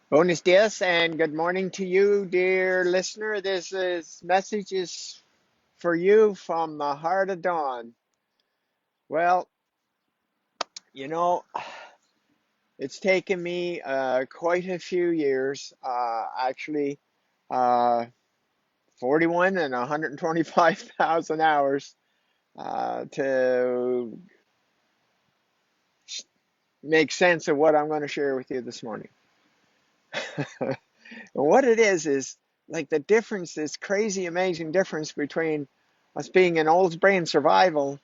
Buenos dias and good morning to you, dear listener. This message is for you from the heart of dawn. Well, you know, it's taken me quite a few years, actually, uh, 41 and 125,000 hours to make sense of what I'm going to share with you this morning. And what it is like the difference, this crazy, amazing difference between us being in old brain survival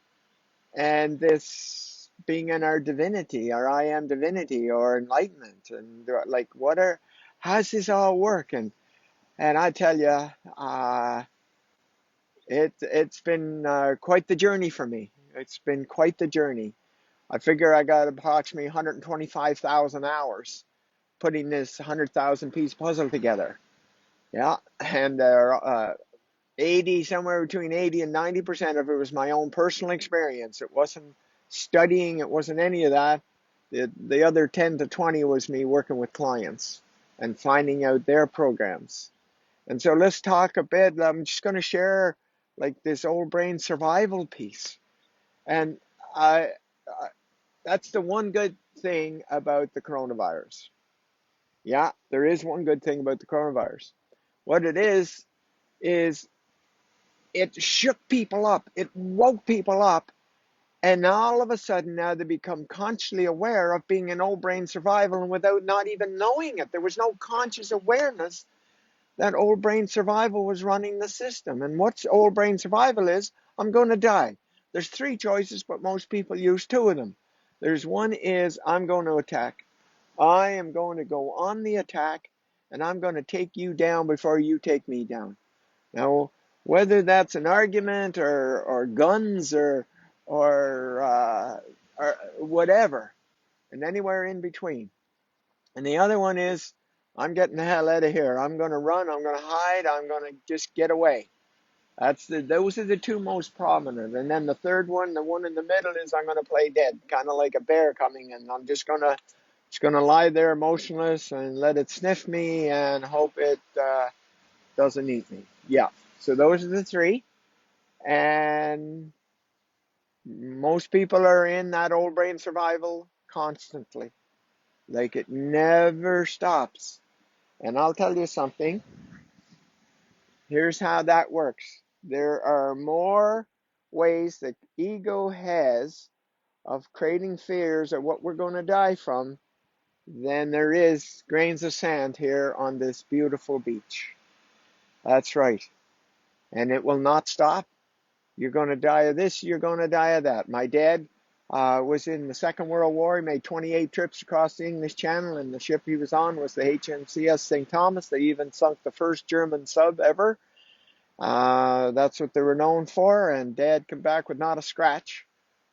and this being in our divinity, our I am divinity or enlightenment. And like, how's this all work? And I tell you, it's been quite the journey for me. It's been quite the journey. I figure I got approximately 125,000 hours putting this 100,000 piece puzzle together. Yeah, and 80, somewhere between 80 and 90% of it was my own personal experience. It wasn't studying, it wasn't any of that. The other 10 to 20 was me working with clients and finding out their programs. And so let's talk a bit. I'm just going to share like this old brain survival piece. And I that's the one good thing about the coronavirus. Yeah, there is one good thing about the coronavirus. What it is it shook people up. It woke people up. And all of a sudden now they become consciously aware of being in old brain survival and without not even knowing it. There was no conscious awareness that old brain survival was running the system. And what's old brain survival is, I'm going to die. There's three choices, but most people use two of them. There's one is, I'm going to attack. I am going to go on the attack and I'm going to take you down before you take me down. Now, whether that's an argument or guns or whatever, and anywhere in between. And the other one is, I'm getting the hell out of here. I'm going to run. I'm going to hide. I'm going to just get away. Those are the two most prominent. And then the third one, the one in the middle, is I'm going to play dead, kind of like a bear coming in. I'm just gonna lie there motionless and let it sniff me and hope it doesn't eat me. Yeah. So those are the three. And most people are in that old brain survival constantly. Like it never stops. And I'll tell you something. Here's how that works. There are more ways that ego has of creating fears of what we're going to die from than there is grains of sand here on this beautiful beach. That's right. And it will not stop. You're going to die of this, you're going to die of that. My dad was in the Second World War. He made 28 trips across the English Channel, and the ship he was on was the HMCS St. Thomas. They even sunk the first German sub ever. That's what they were known for, and Dad came back with not a scratch.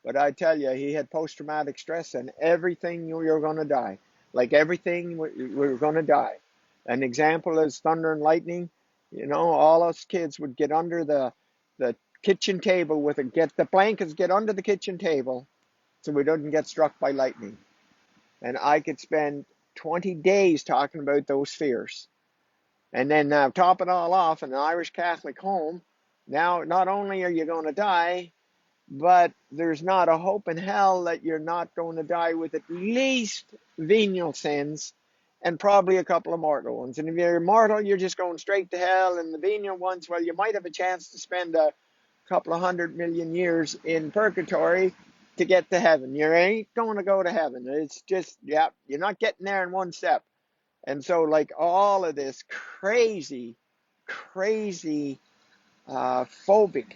But I tell you, he had post-traumatic stress, and everything you were going to die. Like everything, we were going to die. An example is thunder and lightning. You know, all us kids would get under the kitchen table get the blankets, get under the kitchen table so we didn't get struck by lightning. And I could spend 20 days talking about those fears. And then top it all off in an Irish Catholic home, now not only are you going to die, but there's not a hope in hell that you're not going to die with at least venial sins and probably a couple of mortal ones. And if you're mortal, you're just going straight to hell. And the venial ones, well, you might have a chance to spend a couple of 100 million years in purgatory to get to heaven. You ain't going to go to heaven. It's just, yeah, you're not getting there in one step. And so, like all of this crazy, crazy, phobic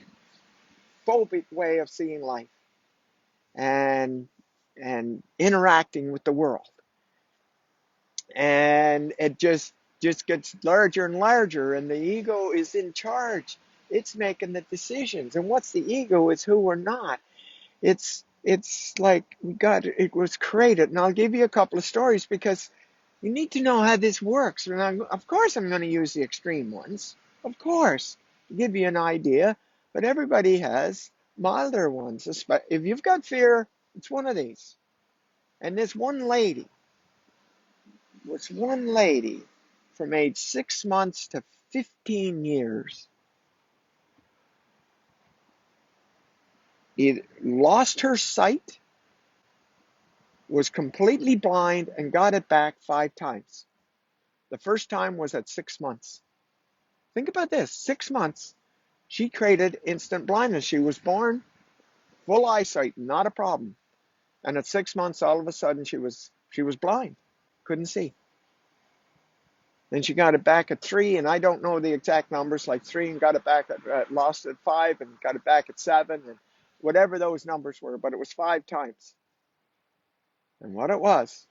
way of seeing life and interacting with the world, and it just gets larger and larger, and the ego is in charge. It's making the decisions. And what's the ego? It's who we're not. It's like it was created. And I'll give you a couple of stories because you need to know how this works. And of course, I'm going to use the extreme ones, of course, to give you an idea. But everybody has milder ones. If you've got fear, it's one of these. And this one lady, was one lady from age 6 months to 15 years. Lost her sight, was completely blind, and got it back 5 times. The first time was at 6 months. Think about this, 6 months. She created instant blindness. She was born full eyesight, not a problem. And at 6 months, all of a sudden, she was blind, couldn't see. Then she got it back at 3, and I don't know the exact numbers, like 3 and got it back lost at 5 and got it back at 7, and whatever those numbers were, but it was 5 times. And what it was,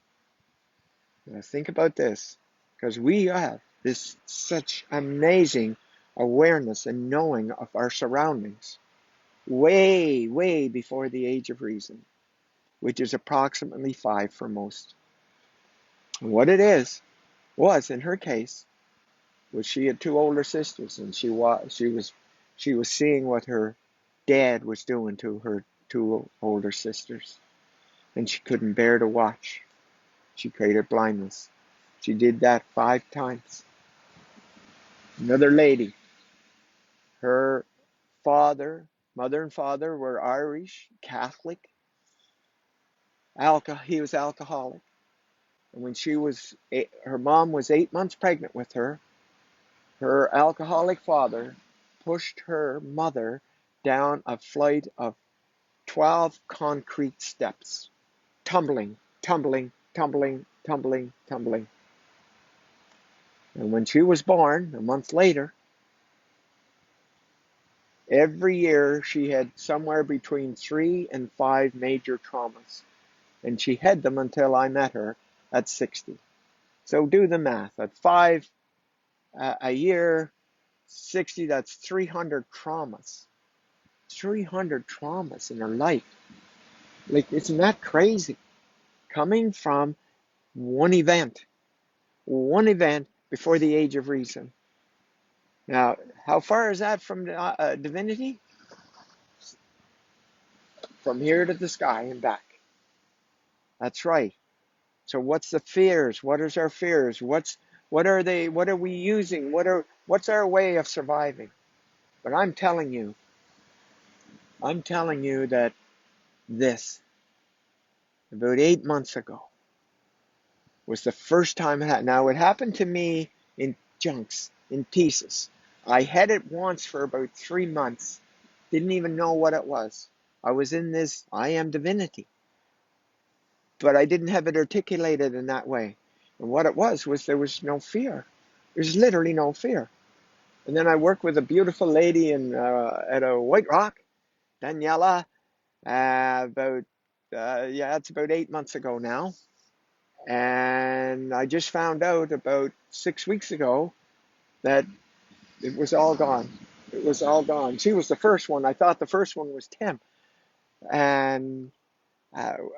now think about this, because we have this such amazing awareness and knowing of our surroundings, way, way before the age of reason, which is approximately 5 for most. And what it was in her case, was she had 2 older sisters, and she was seeing what her dad was doing to her 2 older sisters, and she couldn't bear to watch. She created blindness. She did that 5 times. Another lady, her mother and father were Irish, Catholic. He was alcoholic. And when her mom was 8 months pregnant with her, her alcoholic father pushed her mother down a flight of 12 concrete steps, tumbling, tumbling, tumbling, tumbling, tumbling. And when she was born, a month later, every year she had somewhere between 3 and 5 major traumas. And she had them until I met her at 60. So do the math. At 5 a year, 60, that's 300 traumas. 300 traumas in her life. Like, isn't that crazy? Coming from one event before the age of reason. Now, how far is that from divinity? From here to the sky and back. That's right. So what's the fears? What is our fears? What are they? What are we using? What's our way of surviving? But I'm telling you that this, about 8 months ago, was the first time it happened. Now, it happened to me in chunks, in pieces. I had it once for about 3 months. Didn't even know what it was. I was in this IAMDIVINITY. But I didn't have it articulated in that way. And what it was there was no fear. There's literally no fear. And then I worked with a beautiful lady at a White Rock, Daniela, it's about 8 months ago now. And I just found out about 6 weeks ago that it was all gone. It was all gone. She was the first one. I thought the first one was Tim. And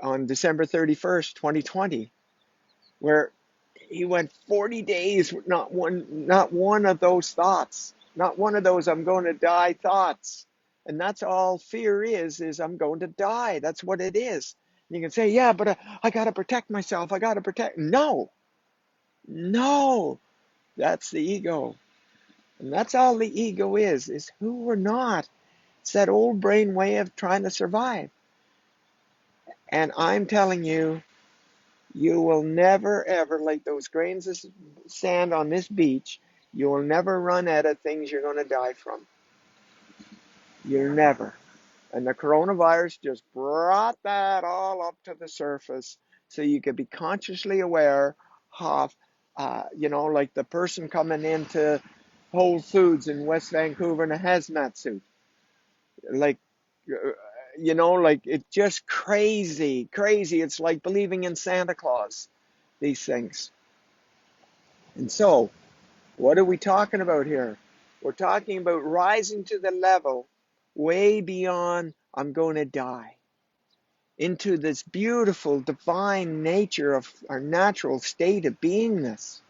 on December 31st, 2020, where he went 40 days with not one of those thoughts, not one of those I'm going to die thoughts. And that's all fear is I'm going to die. That's what it is. And you can say, yeah, but I got to protect myself. I got to protect. No, that's the ego. And that's all the ego is who we're not. It's that old brain way of trying to survive. And I'm telling you, you will never, ever, like those grains of sand on this beach, you will never run out of things you're going to die from. You'll never. And the coronavirus just brought that all up to the surface so you could be consciously aware of, like the person coming into Whole Foods in West Vancouver in a hazmat suit. Like, like it's just crazy. It's like believing in Santa Claus, these things. And so, what are we talking about here? We're talking about rising to the level way beyond I'm going to die, into this beautiful divine nature of our natural state of beingness.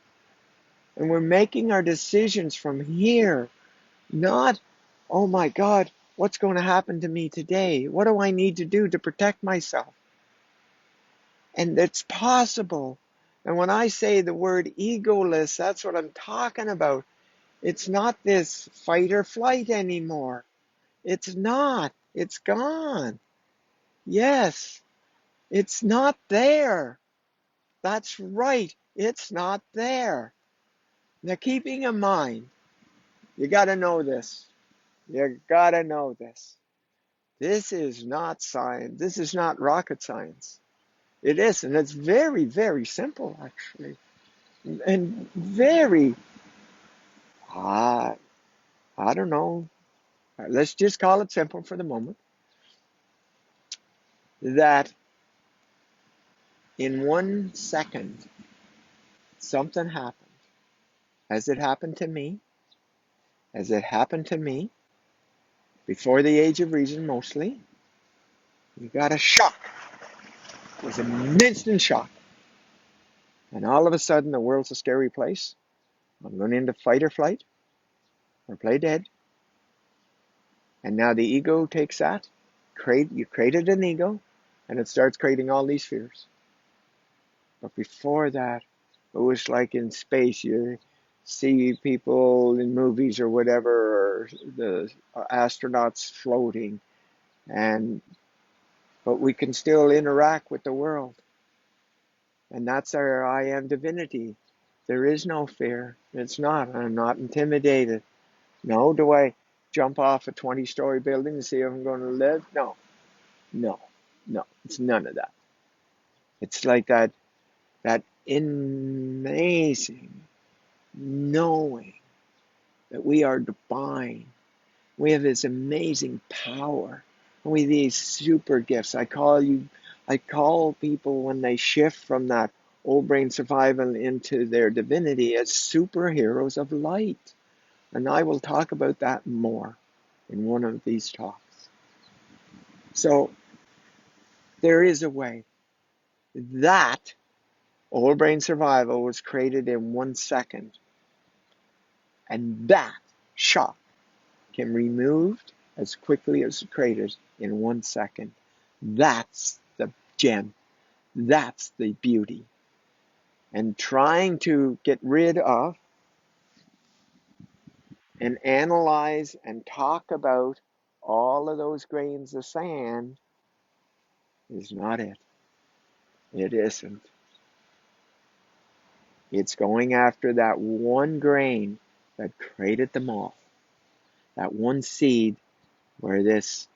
And we're making our decisions from here, not, oh my God, what's going to happen to me today? What do I need to do to protect myself? And it's possible. And when I say the word egoless, that's what I'm talking about. It's not this fight or flight anymore. It's not. It's gone. Yes, it's not there. That's right. It's not there. Now, keeping in mind, you got to know this. You got to know this. This is not science. This is not rocket science. It isn't. It's very, very simple, actually. And very, I don't know. Let's just call it simple for the moment. That in 1 second, something happened. As it happened to me, as it happened to me, before the age of reason mostly, you got a shock. It was an instant shock. And all of a sudden, the world's a scary place. I'm going into fight or flight or play dead. And now the ego takes that. You created an ego, and it starts creating all these fears. But before that, it was like in space. You see people in movies or whatever, or the astronauts floating, but we can still interact with the world. And that's our I am divinity. There is no fear. It's not. I'm not intimidated. No, do I jump off a 20-story building and see if I'm going to live? No, no, no. It's none of that. It's like that amazing knowing that we are divine. We have this amazing power. We have these super gifts. I call people when they shift from that old brain survival into their divinity as superheroes of light. And I will talk about that more in one of these talks. So there is a way. That old brain survival was created in 1 second. And that shock can be removed as quickly as created in 1 second. That's the gem. That's the beauty. And trying to get rid of and analyze and talk about all of those grains of sand is not it. It isn't. It's going after that one grain that created them all. That one seed where this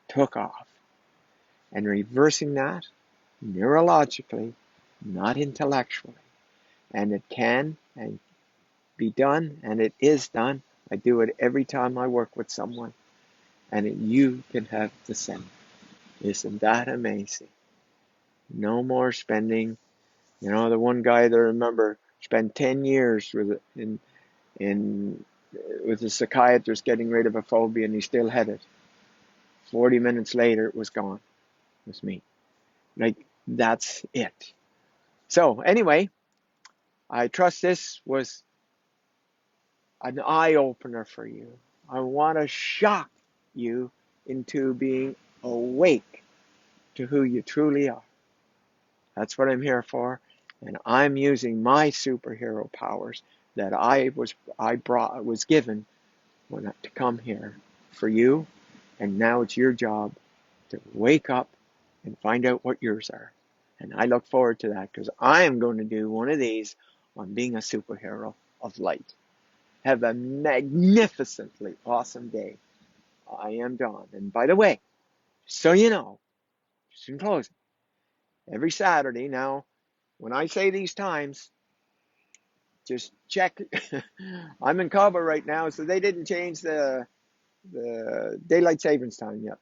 took off. And reversing that neurologically, not intellectually. And it can and be done, and it is done. I do it every time I work with someone. And you can have the same. Isn't that amazing? No more spending. The one guy that I remember spent 10 years with a psychiatrist getting rid of a phobia, and he still had it. 40 minutes later, it was gone. It was me. Like, that's it. So, anyway, I trust this was an eye-opener for you. I want to shock you into being awake to who you truly are. That's what I'm here for. And I'm using my superhero powers that I was given to come here for you. And now it's your job to wake up and find out what yours are. And I look forward to that because I am going to do one of these on being a superhero of light. Have a magnificently awesome day. I am Don. And by the way, so you know, just in closing, every Saturday now, when I say these times, just check. I'm in Cabo right now, so they didn't change the daylight savings time yet.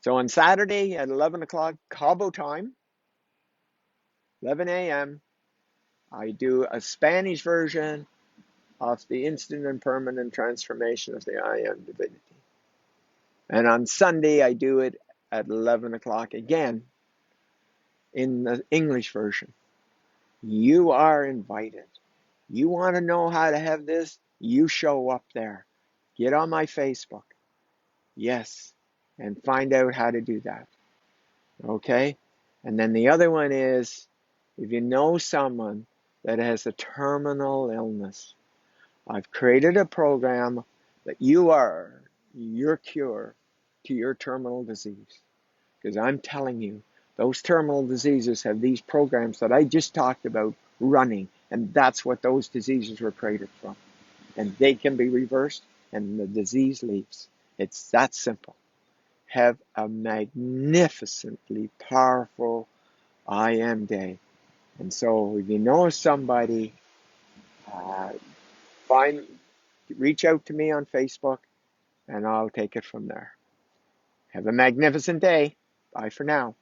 So on Saturday at 11 o'clock Cabo time, 11 a.m., I do a Spanish version of the instant and permanent transformation of the I Am Divinity. And on Sunday, I do it at 11 o'clock again in the English version. You are invited. You want to know how to have this? You show up there. Get on my Facebook. Yes. And find out how to do that. Okay? And then the other one is If you know someone that has a terminal illness, I've created a program that you are your cure to your terminal disease. Because I'm telling you, those terminal diseases have these programs that I just talked about running, and that's what those diseases were created from. And they can be reversed, and the disease leaves. It's that simple. Have a magnificently powerful I Am Day. And so if you know somebody, uh, find, reach out to me on Facebook, and I'll take it from there. Have a magnificent day. Bye for now.